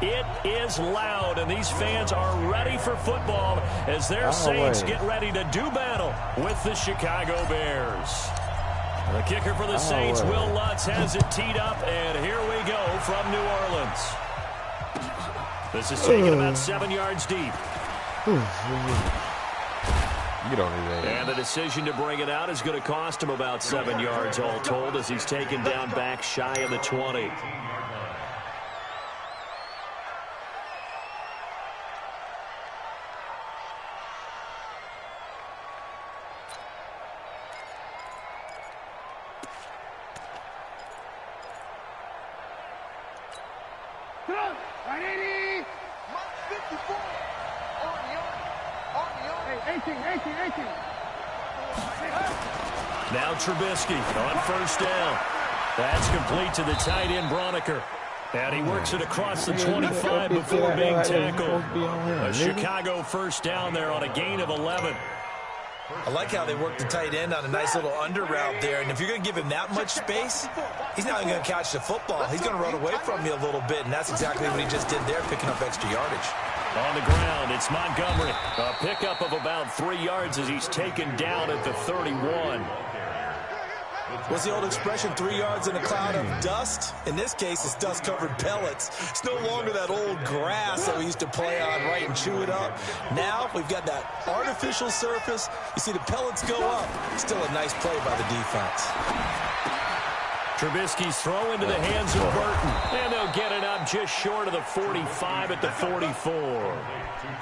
It is loud, and these fans are ready for football as their Saints get ready to do battle with the Chicago Bears. The kicker for the Saints, Will Lutz, has it teed up, and here we go from New Orleans. This is taken about 7 yards deep. You don't need that. And the decision to bring it out is going to cost him about 7 yards all told as he's taken down back shy of the 20. Now Trubisky on first down. That's complete to the tight end, Broniker. And he works it across the 25 before being tackled. A Chicago first down there on a gain of 11. I like how they work the tight end on a nice little under route there. And if you're going to give him that much space, he's not going to catch the football. He's going to run away from you a little bit, and that's exactly what he just did there, picking up extra yardage. On the ground, it's Montgomery. A pickup of about 3 yards as he's taken down at the 31. What's the old expression, 3 yards in a cloud of dust? In this case, it's dust-covered pellets. It's no longer that old grass that we used to play on, right, and chew it up. Now we've got that artificial surface. You see the pellets go up. Still a nice play by the defense. Trubisky's throw into the hands of Burton, and they'll get it up just short of the 45 at the 44.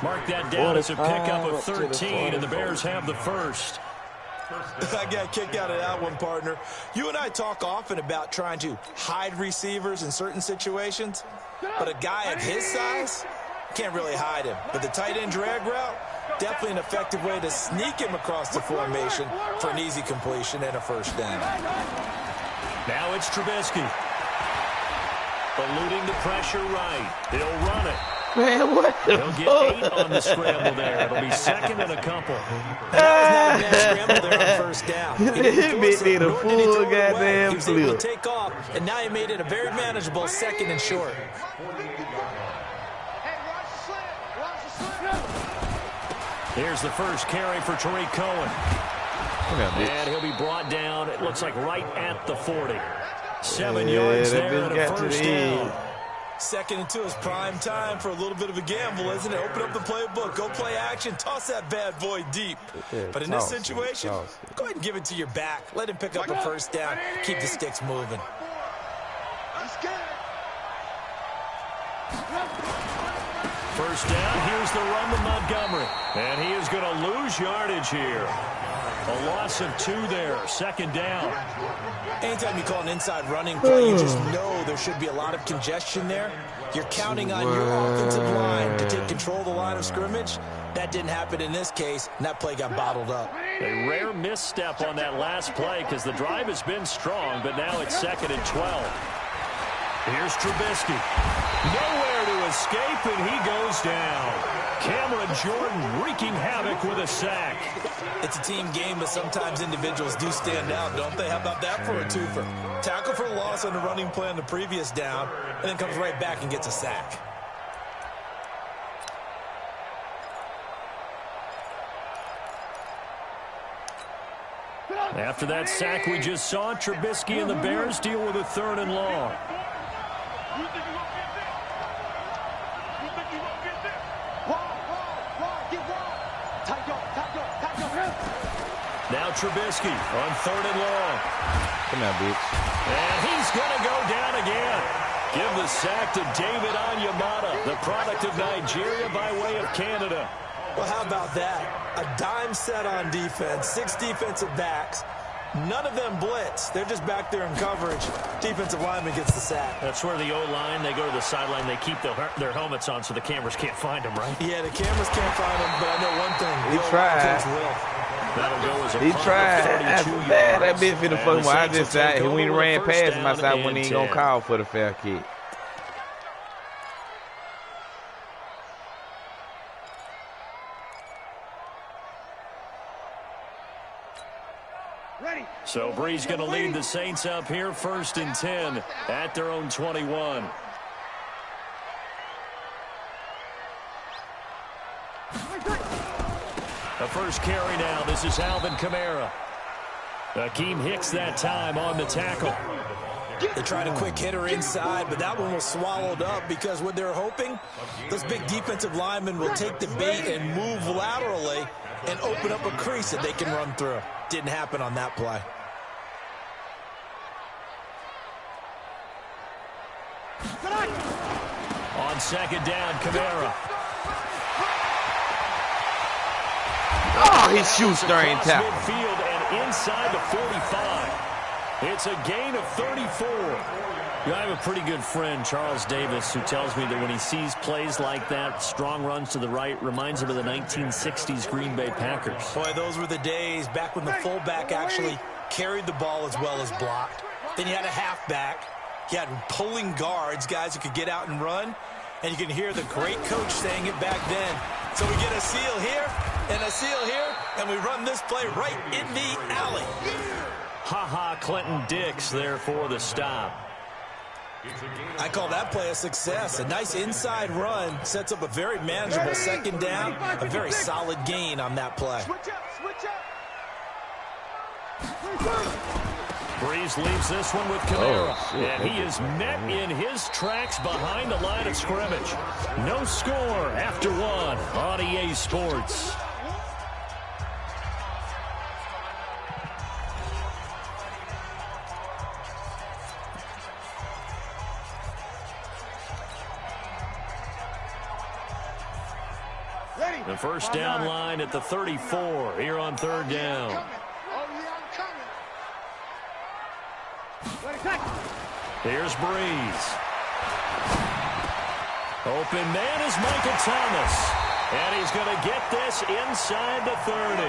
Mark that down as a pickup of 13, and the Bears have the first. I got a kick out of that one, partner. You and I talk often about trying to hide receivers in certain situations, but a guy of his size can't really hide him. But the tight end drag route, definitely an effective way to sneak him across the formation for an easy completion and a first down. Now it's Trubisky. Eluding the pressure right. He'll run it. Man, what the He'll get 8 on the scramble there. It'll be second and a couple. That was not a bad scramble there on first down. He This did a full goddamn He was able flip. to take off, and now he made it a very manageable second and short. Here's the first carry for Tariq Cohen. And he'll be brought down, it looks like right at the 40. 7 yards there and a first down. Second and 2 is prime time for a little bit of a gamble, isn't it? Open up the playbook, go play action, toss that bad boy deep. But in this situation, go ahead and give it to your back. Let him pick up a first down. Keep the sticks moving. First down, here's the run to Montgomery. And he is going to lose yardage here. A loss of 2 there, second down. Anytime you call an inside running play, you just know there should be a lot of congestion there. You're counting on your offensive line to take control of the line of scrimmage. That didn't happen in this case, and that play got bottled up. A rare misstep on that last play because the drive has been strong, but now it's second and 12. Here's Trubisky. Nowhere to escape, and he goes down. Cameron Jordan wreaking havoc with a sack. It's a team game, but sometimes individuals do stand out, don't they? How about that for a twofer? Tackle for a loss on the running play on the previous down, and then comes right back and gets a sack. After that sack we just saw, Trubisky and the Bears deal with a 3rd and long. Now Trubisky on 3rd and long. Come on, bitch. And he's going to go down again. Give the sack to David Onyemata, the product of Nigeria by way of Canada. Well, how about that? A dime set on defense, 6 defensive backs. None of them blitz. They're just back there in coverage. Defensive lineman gets the sack. That's where the O-line, they go to the sideline, they keep their helmets on so the cameras can't find them, right? Yeah, the cameras can't find them, but I know one thing. He tried. That'll go as a He tried. That's bad. That bitch finna fuck him. I just said when he ran past him, I said when he ain't gonna call for the fair kick. So Bree's going to lead the Saints up here, 1st and 10 at their own 21. The first carry now. This is Alvin Kamara. Akeem Hicks that time on the tackle. They tried a quick hitter inside, but that one was swallowed up because what they're hoping, those big defensive linemen will take the bait and move laterally and open up a crease that they can run through. Didn't happen on that play. On second down, Kamara. Oh, he shoots during tackle. Midfield and inside the 45. It's a gain of 34. I have a pretty good friend, Charles Davis, who tells me that when he sees plays like that, strong runs to the right, reminds him of the 1960s Green Bay Packers. Boy, those were the days back when the fullback actually carried the ball as well as blocked. Then you had a halfback. You had pulling guards, guys who could get out and run. And you can hear the great coach saying it back then. So we get a seal here and a seal here, and we run this play right in the alley. Ha-ha, Clinton Dix there for the stop. I call that play a success. A nice inside run sets up a very manageable second down, a very solid gain on that play. Breeze leaves this one with Kamara, and he is met in his tracks behind the line of scrimmage. No score after one on EA Sports. The first down line at the 34 here on third down. Here's Breeze. Open man is Michael Thomas. And he's going to get this inside the 30.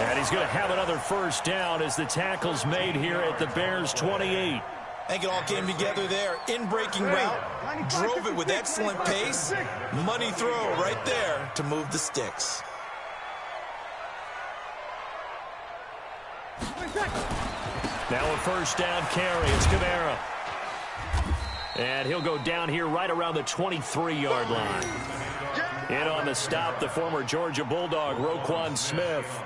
And he's going to have another first down as the tackle's made here at the Bears 28. I think it all came together there. In-breaking route, drove it with excellent pace. Money throw right there to move the sticks. Now a first down carry. It's Kamara. And he'll go down here right around the 23-yard line. In on the stop, the former Georgia Bulldog, Roquan Smith.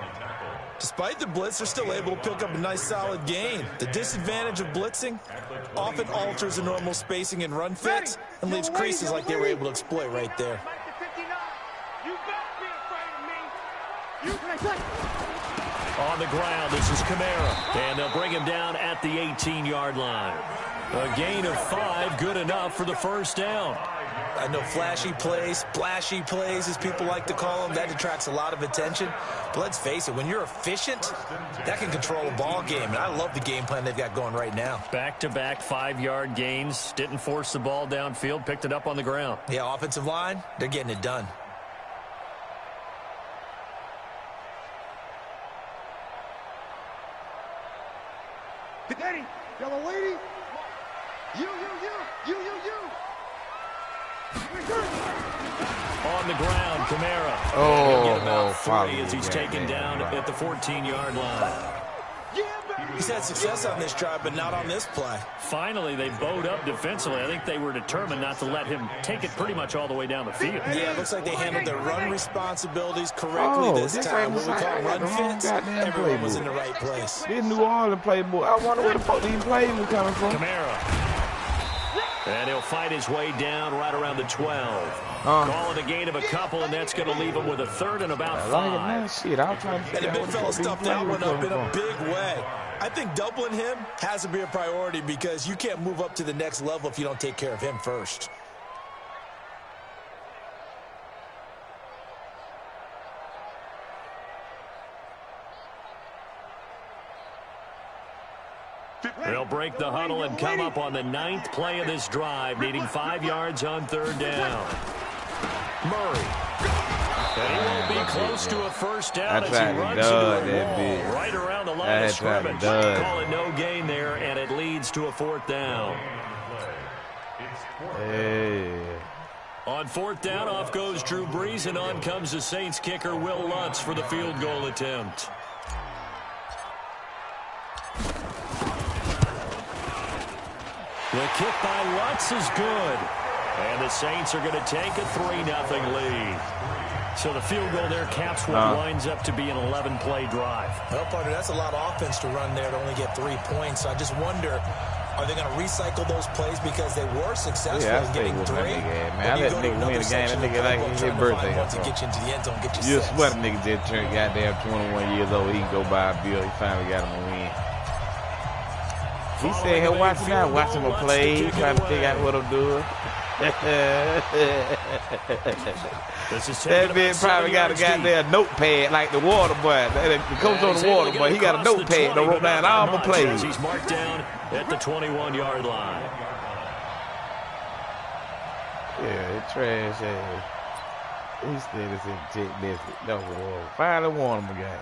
Despite the blitz, they're still able to pick up a nice solid gain. The disadvantage of blitzing often alters the normal spacing and run fits and leaves creases like they were able to exploit right there. On the ground, this is Kamara. And they'll bring him down at the 18-yard line. A gain of 5, good enough for the first down. I know flashy plays, splashy plays, as people like to call them, that attracts a lot of attention. But let's face it, when you're efficient, that can control a ball game. And I love the game plan they've got going right now. Back-to-back 5-yard gains. Didn't force the ball downfield, picked it up on the ground. Yeah, offensive line, they're getting it done. Daddy, yellow lady. You. On the ground, Kamara. Oh, he'll get about 3 probably as he's taken down at the 14-yard line. He's had success on this drive, but not on this play. Finally, they bowed up defensively. I think they were determined not to let him take it pretty much all the way down the field. Yeah, it looks like they handled their run responsibilities correctly this time. What we call run fits, everyone was in the right place. This New Orleans playbook. I wonder where the fuck these plays were coming from. Kamara. And he'll fight his way down right around the 12. Call it a gain of a couple, and that's going to leave him with a third and about 5. Shit, I'll try to and the big fella stuffed that one up in a big way. I think doubling him has to be a priority because you can't move up to the next level if you don't take care of him first. They'll break the huddle and come up on the 9th play of this drive, needing 5 yards on third down. Murray. And he won't be close to a first down as he runs into a wall right around the line of scrimmage. Call it no gain there, and it leads to a 4th down. Hey. On 4th down, off goes Drew Brees, and on comes the Saints kicker, Will Lutz, for the field goal attempt. The kick by Lutz is good. And the Saints are going to take a 3-0 lead. So the field goal there caps what winds up to be an 11-play drive. Well, partner, that's a lot of offense to run there to only get 3 points. So I just wonder, are they going to recycle those plays because they were successful in getting 3? Man, I let nigga win the game. That nigga like his birthday. Once he gets you into the end zone, get you just sweat a nigga just turned goddamn 21 years old. He can go buy a bill. He finally got him a win. He said he'll watch him out, watch him play, trying to figure out what he'll do. That man probably got a goddamn notepad like the water boy. The coach on the water boy. He got a notepad to wrote down all my plays. He's marked down at the 21-yard line. Yeah, it's trash ass. He still is in Tech Biscuit. That was horrible. Finally won him again.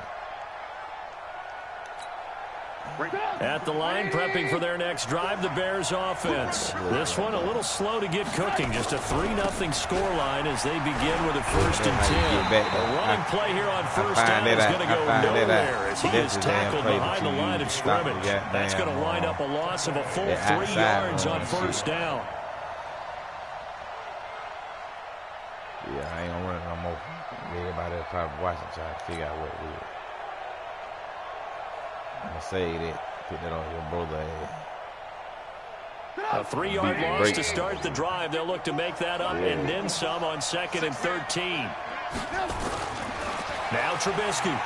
At the line, prepping for their next drive, the Bears offense. This one a little slow to get cooking. Just a 3-0 score line as they begin with a 1st and 10. The running play here on first down is going to go nowhere as he is tackled behind the line of scrimmage. That's going to wind up a loss of a full 3 yards on first down. Yeah, I ain't going to run it no more. Everybody that's probably watching trying to figure out what it is. I'm going to say that. Put that on your brother ass. A 3-yard loss to start the drive. They'll look to make that up and then some on 2nd and 13. Now Trubisky.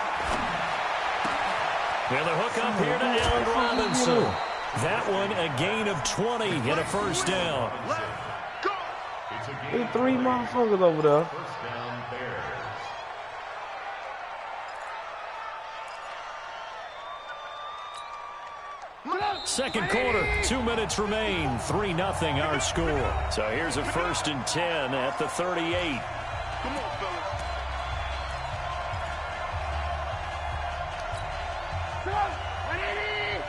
And the hook up here to Allen Robinson. That one a gain of 20 and a first down. There's 3 motherfuckers over there. Second quarter, 2 minutes remain, 3-0 our score. So here's a 1st and 10 at the 38. Come on, fellas.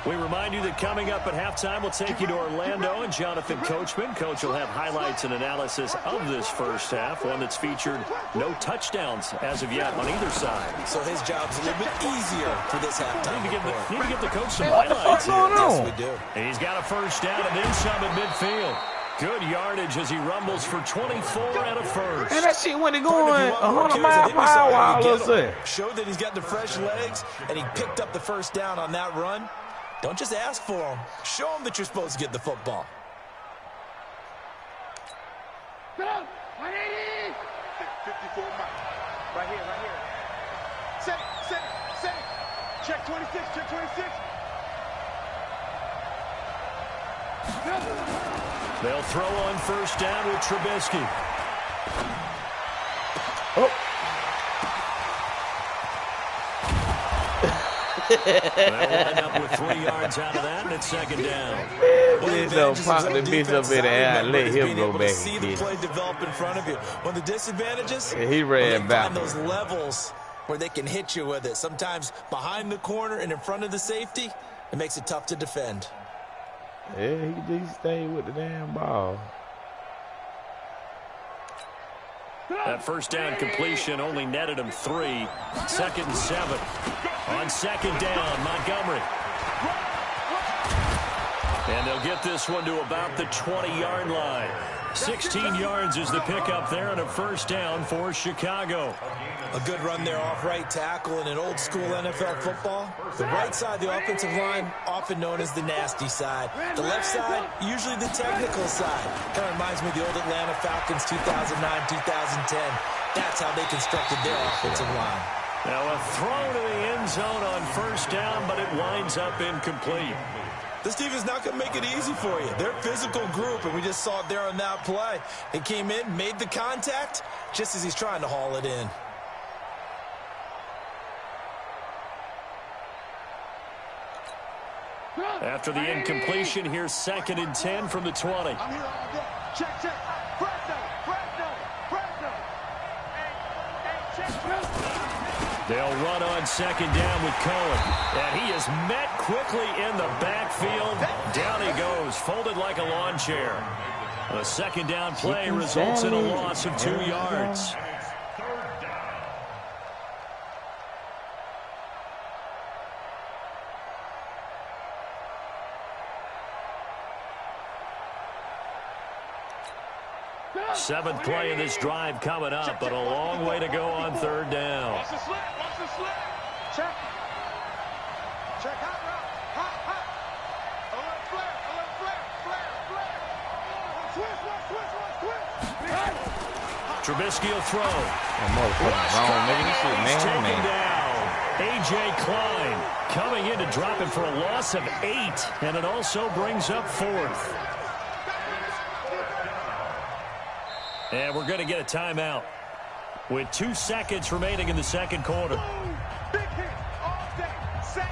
We remind you that coming up at halftime, we'll take you to Orlando and Jonathan Coachman. Coach will have highlights and analysis of this first half, one that's featured no touchdowns as of yet on either side. So his job's a little bit easier for this halftime. Need to give the coach some highlights here. Yes, we do. And he's got a first down and then some at midfield. Good yardage as he rumbles for 24 and a first. And that shit when they going 100 miles per hour all of a sudden. Showed that he's got the fresh legs, and he picked up the first down on that run. Don't just ask for him. Show him that you're supposed to get the football. 54 miles. Right here. Set it. Check 26, check 26. They'll throw on first down with Trubisky. Oh. They'll line up with 3 yards out of that, and it's 2nd down. Please don't pop the bitch up in the air and let him go back see the play develop in front of you. One of the disadvantages, he ran back. Find those levels where they can hit you with it. Sometimes behind the corner and in front of the safety, it makes it tough to defend. Yeah, he stayed with the damn ball. That first down completion only netted him 3. 2nd and 7. On 2nd down, Montgomery. And they'll get this one to about the 20-yard line. 16 yards is the pickup there and a first down for Chicago. A good run there off right tackle in an old-school NFL football. The right side of the offensive line, often known as the nasty side. The left side, usually the technical side. Kind of reminds me of the old Atlanta Falcons 2009, 2010. That's how they constructed their offensive line. Now a throw to the end zone on first down, but it winds up incomplete. This team is not going to make it easy for you. They're a physical group, and we just saw it there on that play. They came in, made the contact, just as he's trying to haul it in. After the incompletion, here's 2nd and 10 from the 20. I'm here all day. Check. Presto. They'll run on 2nd down with Cohen. And he is met quickly in the backfield. Down he goes, folded like a lawn chair. A 2nd down play results in a loss of 2 yards. 7th play of this drive coming up, but a long way to go on 3rd down. Watch the slip. Watch the slip. Check. Check. Hot route. Hot, hot. A little flare. A little flare. Flare. Flare. Twist. Trubisky will throw. Man. Down. A.J. Klein coming in to drop him for a loss of 8, and it also brings up 4th. And we're going to get a timeout with 2 seconds remaining in the 2nd quarter. Big hit all day. Sack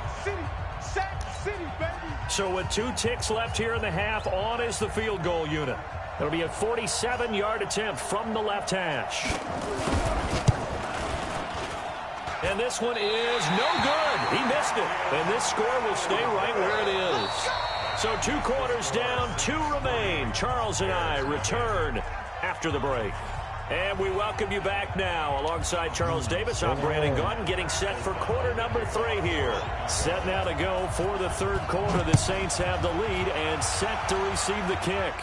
City, baby. So with 2 ticks left here in the half, on is the field goal unit. It'll be a 47-yard attempt from the left hash. And this one is no good. He missed it. And this score will stay right where it is. So 2 quarters down, 2 remain. Charles and I return after the break. And we welcome you back now. Alongside Charles Davis, I'm Brandon Gaudin, getting set for quarter number 3 here. Set now to go for the 3rd quarter. The Saints have the lead and set to receive the kick.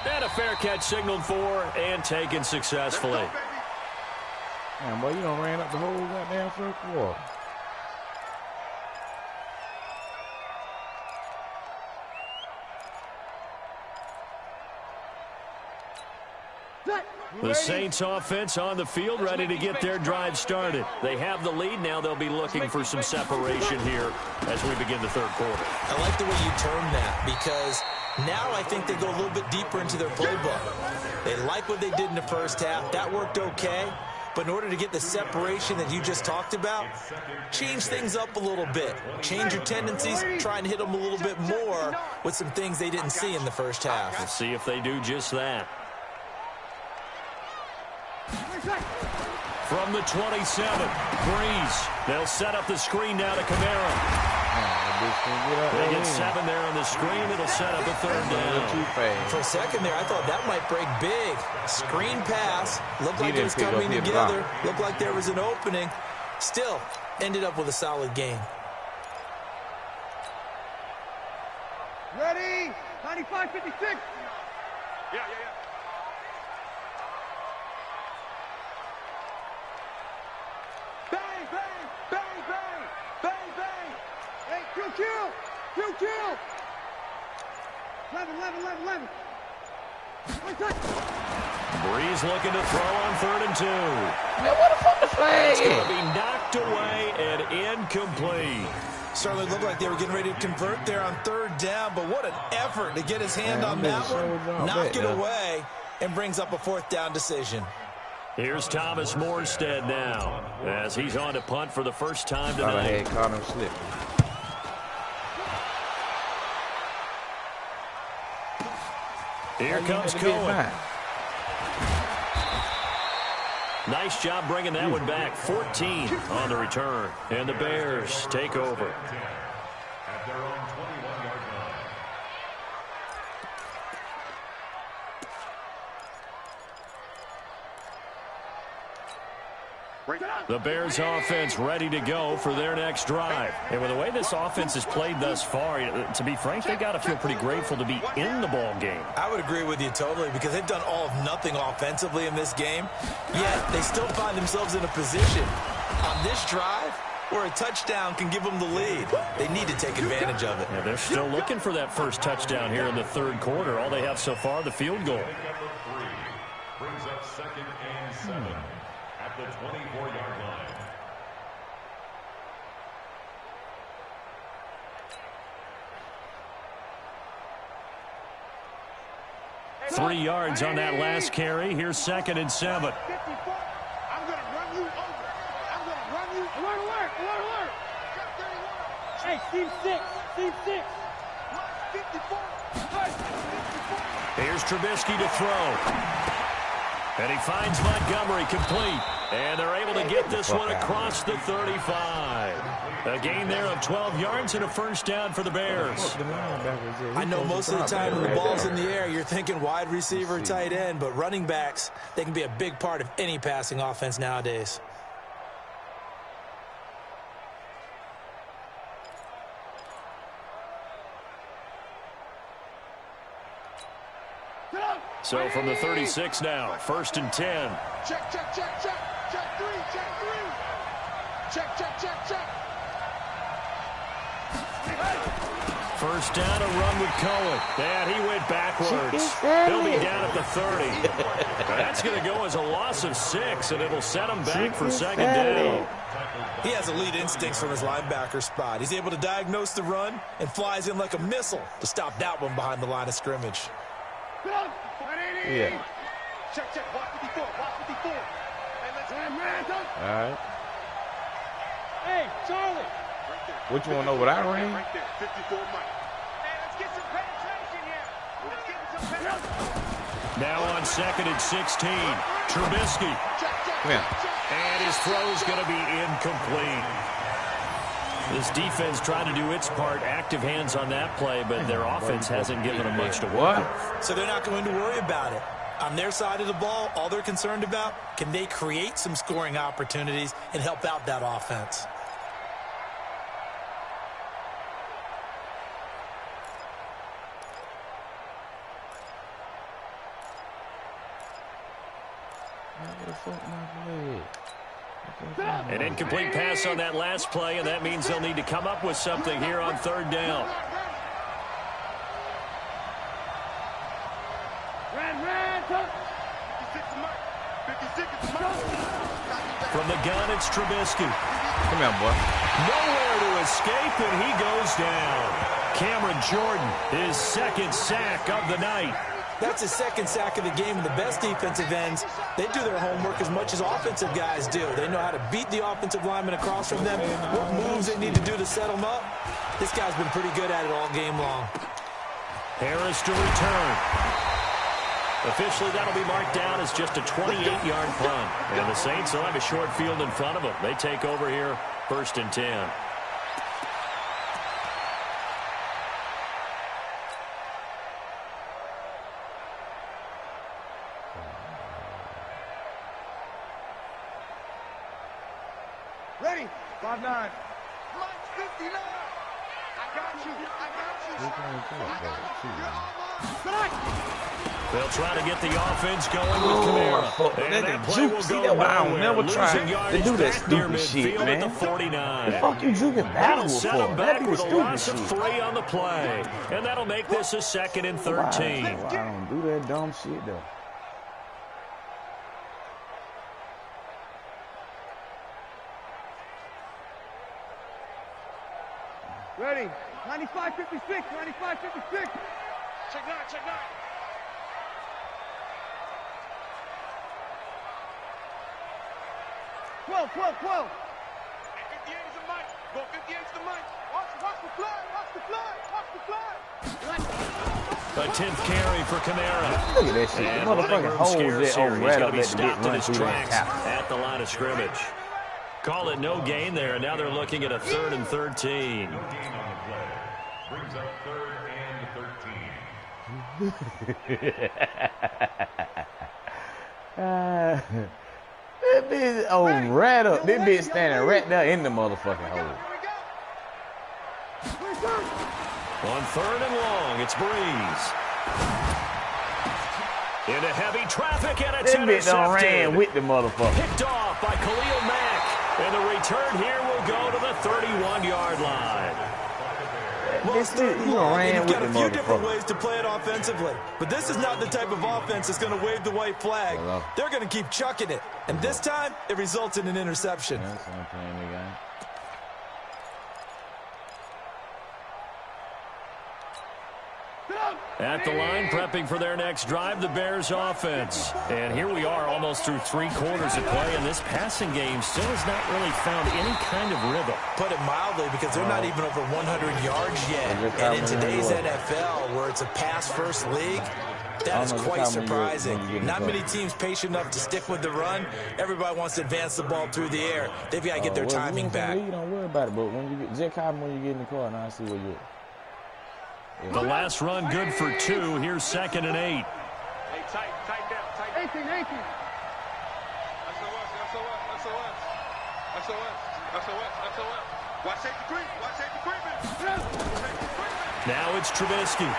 And a fair catch signaled for and taken successfully. Man, boy, you done ran up the whole goddamn 1st quarter. The Saints offense on the field, ready to get their drive started. They have the lead. Now they'll be looking for some separation here as we begin the 3rd quarter. I like the way you term that, because now I think they go a little bit deeper into their playbook. They like what they did in the 1st half. That worked okay. But in order to get the separation that you just talked about, change things up a little bit. Change your tendencies, try and hit them a little bit more with some things they didn't see in the 1st half. We'll see if they do just that. From the 27, Breeze. They'll set up the screen now to Kamara. They get 7 there on the screen. It'll set up a 3rd down. For a second there, I thought that might break big. Screen pass. Looked like it was coming together. Looked like there was an opening. Still, ended up with a solid game. Ready? 95-56. Yeah. Kill. 11. Breeze looking to throw on 3rd and 2. Man, what the fuck the flag It's is? going to be knocked away and incomplete. Certainly looked like they were getting ready to convert there on 3rd down, but what an effort to get his hand on that one. Knock it away, and brings up a 4th down decision. Here's Thomas Morstead now, as he's on to punt for the first time tonight. Caught him slip. Here comes Cohen. Nice job bringing that one back. 14 on the return. And the Bears take over. At their own 21-yard line. The Bears offense ready to go for their next drive. And with the way this offense has played thus far, to be frank, they got to feel pretty grateful to be in the ball game. I would agree with you totally, because they've done all of nothing offensively in this game, yet they still find themselves in a position on this drive where a touchdown can give them the lead. They need to take advantage of it. Yeah, they're still looking for that first touchdown here in the 3rd quarter. All they have so far, the field goal. Brings up 2nd and 7 at the 24-yard line. Three yards on that last carry. Here's 2nd and 7. I'm going to run you over. I'm going to run you. Alert. Hey, team 6. 54. Here's Trubisky to throw. And he finds Montgomery complete. And they're able to get this one across the 35. A gain there of 12 yards and a first down for the Bears. I know most of the time when the ball's in the air, you're thinking wide receiver, tight end, but running backs, they can be a big part of any passing offense nowadays. So from the 36 now, 1st and 10. Check, check, check, check. Check three, check three. Check, check, check, check. First down, a run with Cohen. And he went backwards. He'll be down at the 30. That's going to go as a loss of 6, and it'll set him back for 2nd down. He has elite instincts from his linebacker spot. He's able to diagnose the run and flies in like a missile to stop that one behind the line of scrimmage. Yeah. Check, check. Watch 54. Watch 54. Hey, let's All right. Hey, Charlie. Which one over that ring? Right there. 54 Mike. Hey, let's get some penetration here. Let's get some penetration. Now on 2nd and 16, Trubisky. Yeah. And his throw's going to be incomplete. This defense trying to do its part, active hands on that play, but their offense hasn't given them much to work with. So they're not going to worry about it. On their side of the ball, all they're concerned about, can they create some scoring opportunities and help out that offense? An incomplete pass on that last play, and that means they'll need to come up with something here on 3rd down. From the gun, it's Trubisky. Come on, boy. Nowhere to escape, and he goes down. Cameron Jordan, his 2nd sack of the night. That's his 2nd sack of the game, and the best defensive ends, they do their homework as much as offensive guys do. They know how to beat the offensive lineman across from them, what moves they need to do to set them up. This guy's been pretty good at it all game long. Harris to return. Officially, that'll be marked down as just a 28-yard punt. And the Saints will have a short field in front of them. They take over here, 1st and 10. Ready? 5-9. Mike 59. I got you. They'll try to get the offense going with Kamara. And that play will go nowhere. Never try to do that stupid shit, man. At the 49. The fuck you juking That'll backwards set for? them back with a Stupid loss of shit. 3 on the play. And that'll make this a 2nd and 13. I don't do that dumb shit, though. Ready? 95-56. 95-56. Check 9. Check 9. 12. 58 is the mic. Go 58 is the mic. Watch the flag. Watch the flag. Watch the flag. A 10th carry for Kamara. Look at that shit. The And motherfucking holes scarce that here. old He's rat going up to be at the stopped bit in run his through tracks that at the line of scrimmage. Call it no gain there, and now they're looking at a 3rd and 13. No gain on the play. Brings up 3rd and 13. That bitch, oh, right up. This bitch standing right there in the motherfucking hole. On 3rd and long, it's Breeze. Into heavy traffic, and it's This bitch done ran intercepted. with the motherfucker. Picked off by Khalil Mack. And the return here will go to the 31-yard line. Well, This dude, he done ran you've with got the a few different motherfucker. ways to play it offensively. But this is not the type of offense that's going to wave the white flag. Hello. They're going to keep chucking it. And this time, it results in an interception. That's what I'm playing the game. At the line, prepping for their next drive, the Bears offense. And here we are almost through 3 quarters of play, and this passing game still has not really found any kind of rhythm. Put it mildly, because they're not even over 100 yards yet. And in today's NFL, where it's a pass-first league, that is quite surprising. Not many teams patient enough to stick with the run. Everybody wants to advance the ball through the air. They've got to get their timing back. You don't worry about it, but when you get, just call me when you get in the car, and I'll see where you're at. Yeah. The last run good for 2. Here's 2nd and 8. Hey, tight down, tight down. 18. SOS. Watch safety creep. Now it's Trubisky.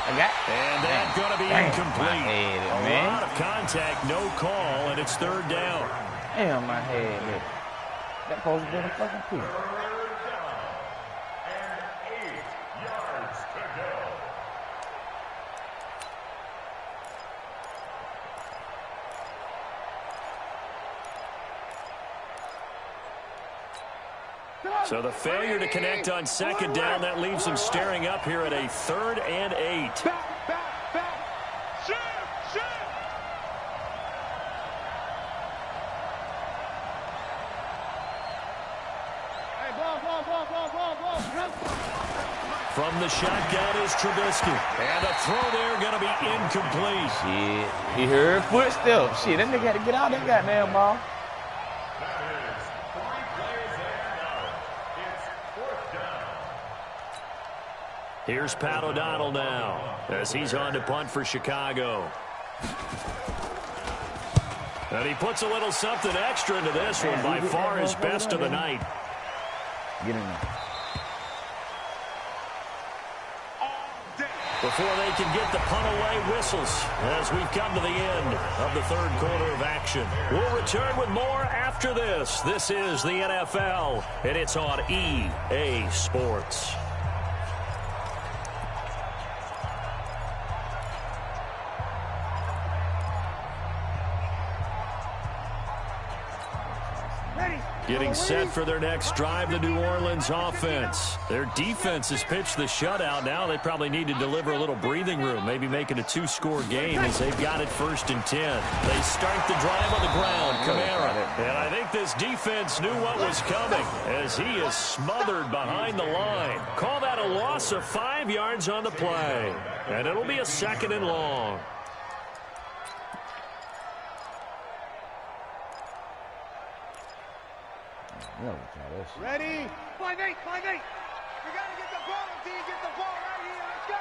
And that's going to be incomplete. A lot of contact, no call, and it's third down. Damn, my head. That supposed to be a fucking kick. Third down and 8 yards to go. So the failure to connect on second down, that leaves him staring up here at a 3rd and 8. Back. Shoot. Hey, ball. From the shotgun is Trubisky. And a throw there going to be incomplete. Shit. He heard footsteps. Shit, that nigga had to get out that goddamn ball. Here's Pat O'Donnell now as he's on to punt for Chicago. And he puts a little something extra into this one, by far his best of the night. Get in there. Before they can get the punt away, whistles as we've come to the end of the third quarter of action. We'll return with more after this. This is the NFL, and it's on EA Sports. Getting set for their next drive, the New Orleans offense. Their defense has pitched the shutout. Now they probably need to deliver a little breathing room, maybe make it a 2-score game as they've got it 1st and 10. They start the drive on the ground, Kamara. And I think this defense knew what was coming as he is smothered behind the line. Call that a loss of 5 yards on the play. And it'll be a 2nd and long. Ready? 5-8. We got to get the ball until you get the ball right here. Let's go.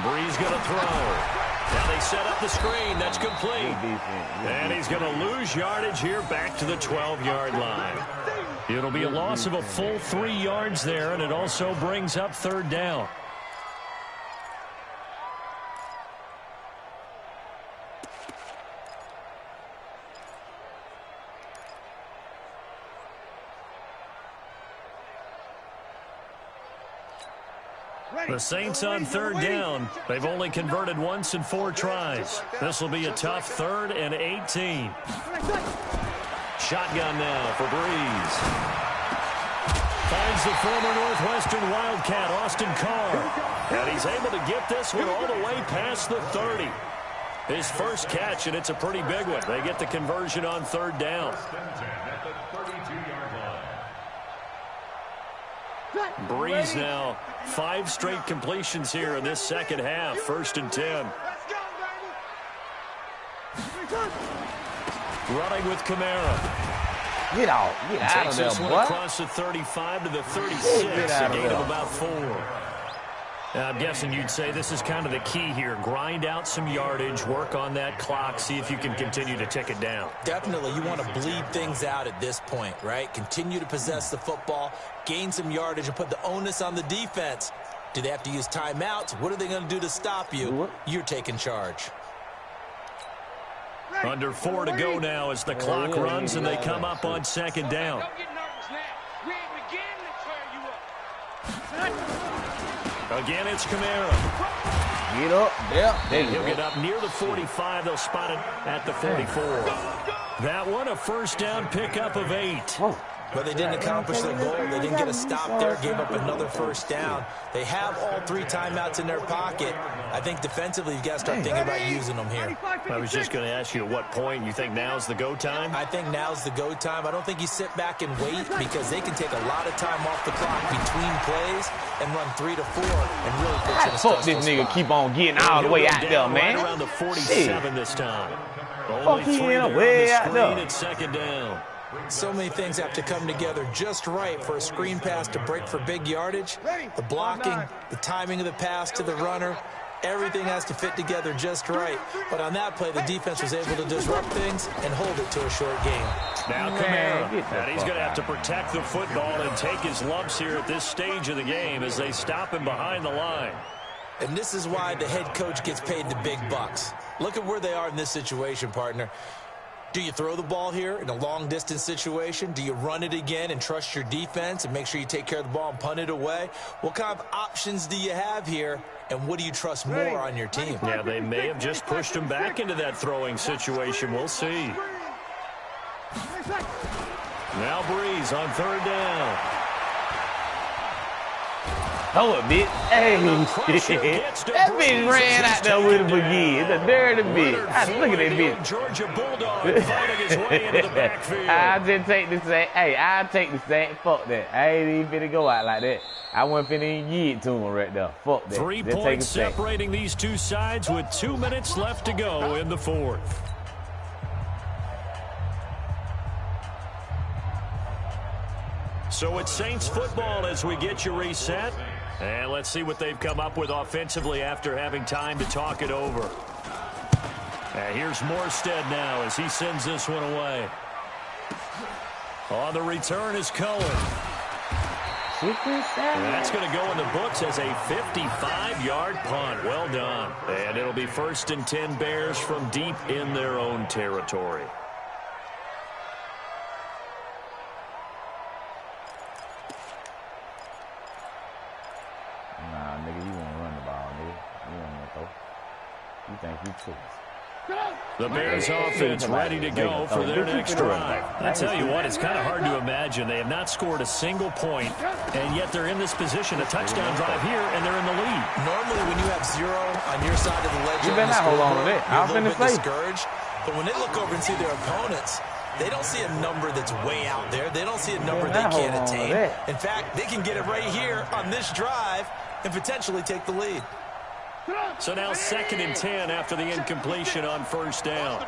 Breeze going to throw. Now they set up the screen. That's complete. And he's going to lose yardage here back to the 12-yard line. It'll be a loss of a full 3 yards there, and it also brings up 3rd down. The Saints on 3rd down. They've only converted once in 4 tries. This will be a tough 3rd and 18. Shotgun now for Breeze. Finds the former Northwestern Wildcat, Austin Carr. And he's able to get this one all the way past the 30. His first catch, and it's a pretty big one. They get the conversion on 3rd down. Breeze now 5 straight completions here in this second half. 1st and 10. Running with Kamara. Get out of there, Takes this one across the 35 to the 36. A gain of about 4. I'm guessing you'd say this is kind of the key here. Grind out some yardage, work on that clock, see if you can continue to tick it down. Definitely, you want to bleed things out at this point, right? Continue to possess the football, gain some yardage, and put the onus on the defense. Do they have to use timeouts? What are they going to do to stop you? You're taking charge. Under 4 to go now as the clock runs and they come up on 2nd down. Don't get nervous now. We ain't beginning to tear you up. Again, it's Kamara. Get up. Yeah. He'll get up near the 45. They'll spot it at the 44. That one, a 1st down pickup of 8. But they didn't accomplish their goal. They didn't get a stop there, gave up another 1st down. They have all 3 timeouts in their pocket. I think defensively you've got to start thinking about using them here. I was just going to ask you at what point you think now's the go time? I think now's the go time. I don't think you sit back and wait because they can take a lot of time off the clock between plays and run 3 to 4 and really put you in a stressful Fuck this nigga spot. keep on getting all the way out there, man. Right around the 47 this time. Only Fuck, he 3 in there way on out the screen there. at 2nd down. So many things have to come together just right for a screen pass to break for big yardage. The blocking, the timing of the pass to the runner, Everything has to fit together just right. But on that play, the defense was able to disrupt things and hold it to a short game. Now Kamara, and he's going to have to protect the football and take his lumps here at this stage of the game as they stop him behind the line. And this is why the head coach gets paid the big bucks. Look at where they are in this situation, partner. Do you throw the ball here in a long-distance situation? Do you run it again and trust your defense and make sure you take care of the ball and punt it away? What kind of options do you have here, and what do you trust more on your team? Yeah, they may have just pushed him back into that throwing situation. We'll see. Now Breeze on third down. Hold up, bitch. Hey, that bitch ran out there with him again. The dirty bitch. Look at that bitch. Georgia Bulldog fighting his way into the backfield. I'll just take the sack. Hey, I'll take the sack. Fuck that. I ain't even finna go out like that. I wasn't finna even give it to him right there. Fuck that. 3 points separating these two sides with 2 minutes left to go in the fourth. So it's Saints football as we get you reset. And let's see what they've come up with offensively after having time to talk it over. And here's Morstead now as he sends this one away. On the return is Cohen. And that's going to go in the books as a 55-yard punt. Well done. And it'll be 1st and 10 Bears from deep in their own territory. Nah, nigga, you want to run the ball, nigga. You want to throw. You think you too. The Bears offense ready to go for their next drive. I tell you what, it's kind of hard to imagine. They have not scored a single point, and yet they're in this position, a touchdown drive here, and they're in the lead. Normally, when you have 0 on your side of the ledger, you better not hold on to that. You're a little bit discouraged. But when they look over and see their opponents, they don't see a number that's way out there. They don't see a number they can't attain. In fact, they can get it right here on this drive and potentially take the lead. So now 2nd and 10 after the incompletion on 1st down.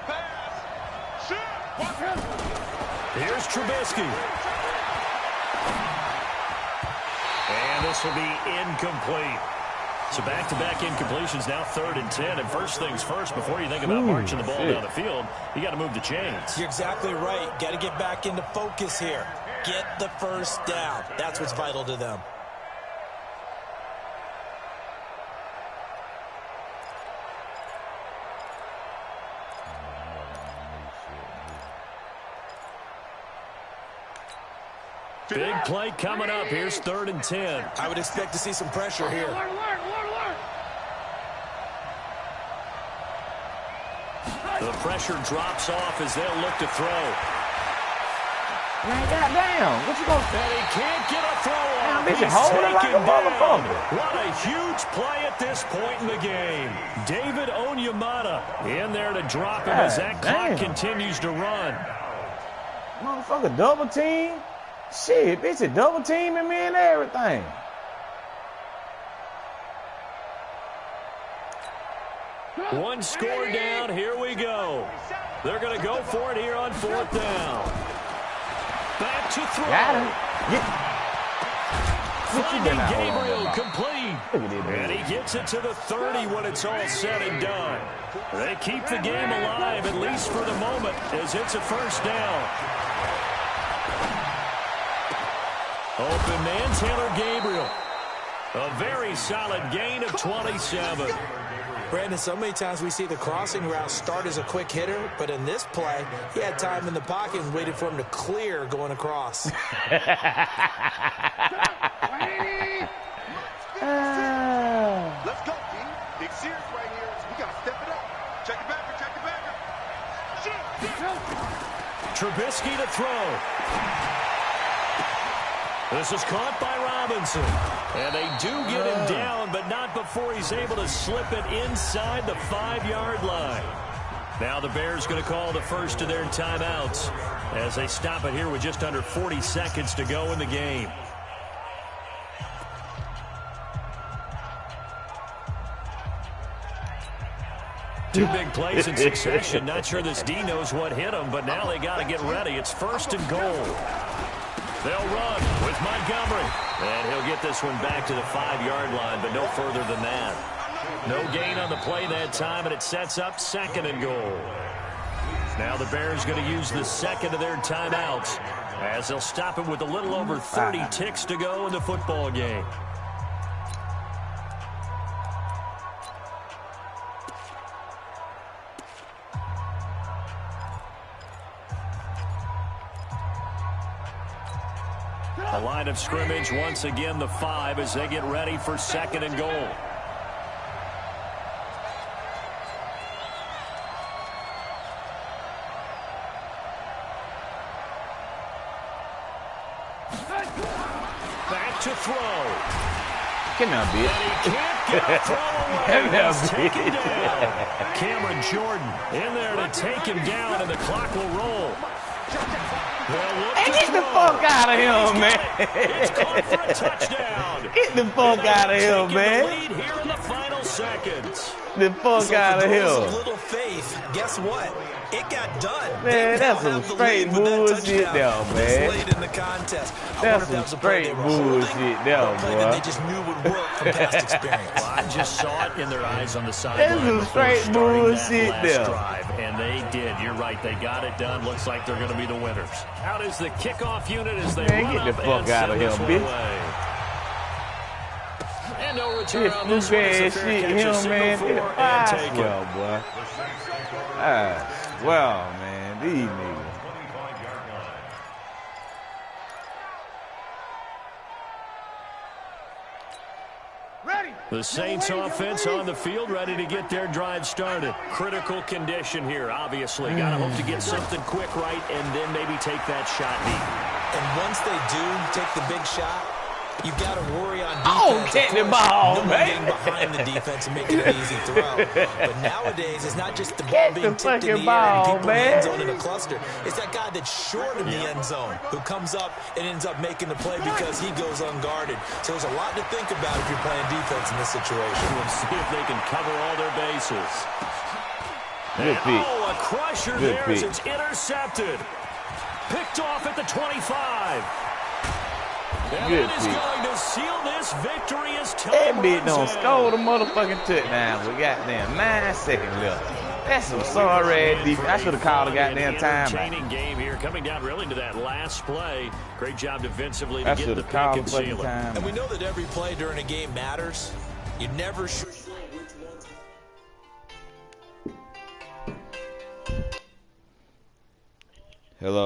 Here's Trubisky. And this will be incomplete. So back-to-back incompletions, now 3rd and 10. And first things first, before you think about marching the ball down the field, you got to move the chains. You're exactly right. Got to get back into focus here. Get the first down. That's what's vital to them. Big play coming up. Here's 3rd and 10. I would expect to see some pressure here. The pressure drops off as they'll look to throw. Man, goddamn. What you gonna say? And he can't get a throw off. He's holding like a motherfucker. What a huge play at this point in the game. David Onyemata in there to drop him as that clock continues to run. Motherfucker, double team. Shit, bitch, it double teaming me and everything. One score down. Here we go. They're going to go for it here on 4th down. Back to throw. Got him. Finding Gabriel complete. And he gets it to the 30 when it's all said and done. They keep the game alive, at least for the moment, as it's a 1st down. Open man, Taylor Gabriel. A very solid gain of 27. Brandon, so many times we see the crossing route start as a quick hitter, but in this play, he had time in the pocket and waited for him to clear going across. Let's go, D. Big series right here. We got to step it up. Check it back. Trubisky to throw. This is caught by Robinson. And they do get him down, but not before he's able to slip it inside the 5-yard line. Now the Bears going to call the first of their timeouts as they stop it here with just under 40 seconds to go in the game. Two big plays in succession. Not sure this D knows what hit him, but now they got to get ready. It's 1st and goal. They'll run with Montgomery. And he'll get this one back to the 5-yard line, but no further than that. No gain on the play that time, and it sets up 2nd and goal. Now the Bears going to use the second of their timeouts as they'll stop it with a little over 30 ticks to go in the football game. The line of scrimmage, once again, the 5 as they get ready for 2nd and goal. Back to throw. Come on, bitch. And he can't get a throw away. He's taken down. Cameron Jordan in there to take him down, and the clock will roll. Hey, get the fuck out of here, man. It's caught for a touchdown. Get the fuck out of here, man. The lead here in the final seconds. The fuck out of here. Little faith. Guess what? It got done. Man, that's some straight bullshit there, man. Late in the contest. That's some straight bullshit there, boy. They just knew would work from past experience. Well, I just saw it in their eyes on the sideline. That's some straight bullshit there. Drive, and they did. You're right. They got it done. Looks like they're going to be the winners. Out is the kickoff unit as they man, run get the up fuck out of here, bitch. And no return on this one. one. Shit, him, man. Well, boy. Well, man, these niggas. The Saints offense on the field, ready to get their drive started. Critical condition here, obviously. Got to hope to get something quick right and then maybe take that shot deep. And once they do take the big shot, you've got to worry on defense. Oh, get the ball, man. Getting behind the defense and making an easy throw. But nowadays, it's not just the ball being tipped in the air and people in the end zone in a cluster. It's that guy that's short of the end zone who comes up and ends up making the play because he goes unguarded. So there's a lot to think about if you're playing defense in this situation. We'll see if they can cover all their bases. Good pick. Oh, a crusher Good there pick. as it's intercepted. Picked off at the 25. And Good that is pick. going to seal this victory as time That bitch runs don't out. score the motherfucking touchdown. We got damn 9 seconds left. That's some sorry ass defense. I should have called a goddamn time. Entertaining game here, coming down really to that last play. Great job defensively to I get should the have pick called and a fucking seal it. time. And we know that every play during a game matters. You never should. Hello.